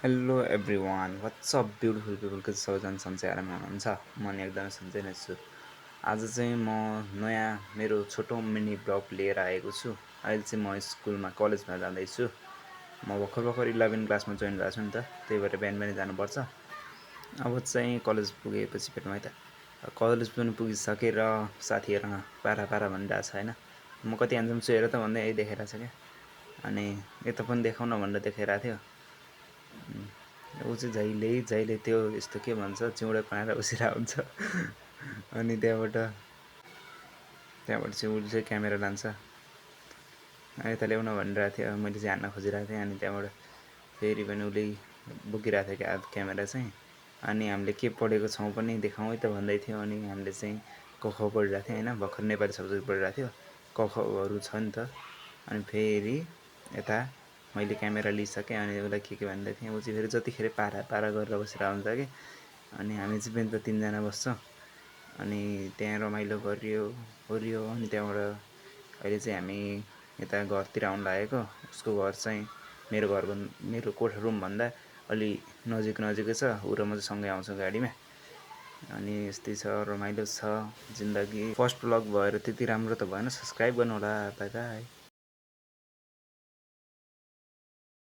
Hello everyone what's up beautiful people के सबैजना सन्चै आराममा हुनुहुन्छ। म नि एकदमै सन्चै नै छु। आज चाहिँ म नयाँ मेरो छोटो मिनी ब्लग लिएर आएको छु। अहिले चाहिँ म स्कुलमा कलेजमा जाँदैछु। म भर्खर 11 क्लासमा जोइन भएको छु नि त, त्यही भएर बिहान बिहानै जानुपर्छ। अब चाहिँ कलेज पुगेपछि भेटौँ है त। कलेज पनि पुगिसकेर साथीहरूसँग पारा पारा भनिरहेको छ होइन, म कति ह्यान्डसम छु हेर त भन्दै यही देखाइरहेको छ क्या। अनि यता पनि देखाउन भनेर देखाइरहेको थियो। ऊ चाहिँ जहिले त्यो यस्तो के भन्छ चिउँडे बनाएर बसिरहेको हुन्छ। अनि त्यहाँबाट चाहिँ उसले चाहिँ क्यामेरा लान्छ, यता ल्याउन भनिरहेको थियो। मैले चाहिँ हान्न खोजिरहेको थिएँ। अनि त्यहाँबाट फेरि पनि उसले बोकिरहेको थियो क्या क्यामेरा चाहिँ। अनि हामीले के पढेको छौँ पनि देखाउँ है त भन्दै थियो। अनि हामीले चाहिँ क ख पढिरहेको थियो होइन, भर्खर नेपाली सब्जेक्ट पढिरहेको थियो, क खहरू छ नि त। अनि फेरि यता मैले क्यामेरा लिइसकेँ। अनि उसलाई के भन्दै थिएँ, ऊ चाहिँ फेरि जतिखेर पारा पारा गरेर बसिरहेको हुन्छ कि। अनि हामी चाहिँ पनि त 3जना बस्छौँ। अनि त्यहाँ रमाइलो गरियो। अनि त्यहाँबाट अहिले चाहिँ हामी यता घरतिर आउनु लागेको। उसको घर चाहिँ मेरो कोठा रुमभन्दा अलि नजिकै छ। ऊ र म चाहिँ सँगै आउँछौँ गाडीमा। अनि यस्तै छ, रमाइलो छ जिन्दगी। फर्स्ट ब्लग भएर त्यति राम्रो त भएन, सब्सक्राइब गर्नु होला। By by.